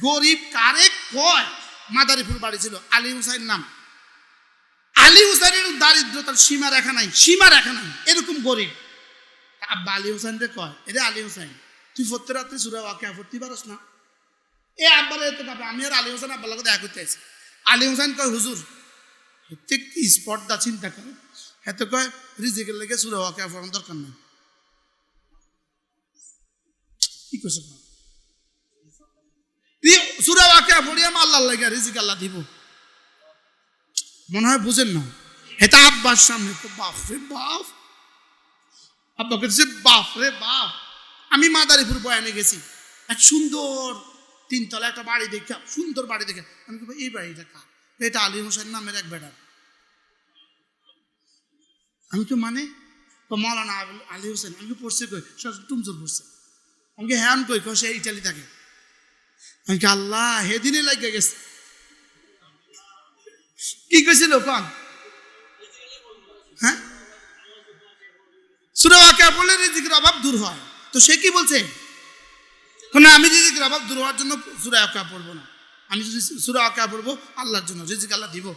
গরিব কারে কয়? মাদারীপুর বাড়ি ছিল, আলী হুসাইন নাম। আলী হুসাইনের দারিদ্রতার সীমা রেখা নাই, সীমা রেখা নাই, এরকম গরিব। আব্বা আলী হুসাইনকে কয়, এরে আলী হুসাইন তুই ফতে রাত্রে সূরা ওয়াকিয়া পড়তে পারস না? এ আব্বার এত কাপে, আমি আর আলী হুসাইন আব্বার লাগে দেখা করতে আছি। আলী হুসাইন কয়, হুজুর এতে কি স্পর্ধা চিন্তা করে, এত কয় রিজিকের লেগে সূরা ওয়াকিয়া পড়ার দরকার নেই। কি করছে সূরা ওয়াকিয়া পড়িয়া আল্লাহর লাগে রিজিক আল্লাহ দিব, মনে হয় বুঝেন না। এটা আব্বার সামনে তো বাপ রে বাপ, আব্বা বলছে বাপ রে বাপ। আমি মাদারীপুর বয়ানে গেছি, এক সুন্দর তিনতলা একটা বাড়ি দেখে, সুন্দর বাড়ি দেখে আমি বলবো এই বাড়িটা কার? এটা আলী হোসেন নামের এক বেটার। আমি তো মানে মৌলানা আলী হোসেন, আমি পড়ছে কই? টুমচুর পড়ছে। আমি হ্যান কই? সে ইটালি থাকে। আমি আল্লাহ হেদিনে লাগে গেছে। কি কইছিল কন? হ্যাঁ, সূরা ওয়াকিয়া পড়লে রিজিকের অভাব দূর হয়। তো সে কি বলছে? না, আমি রিজিকের অভাব দূর হওয়ার জন্য সূরা ওয়াকিয়া পড়বো না, আমি যদি সূরা ওয়াকিয়া পড়বো আল্লাহর জন্য, রিজিক আল্লাহ দিব।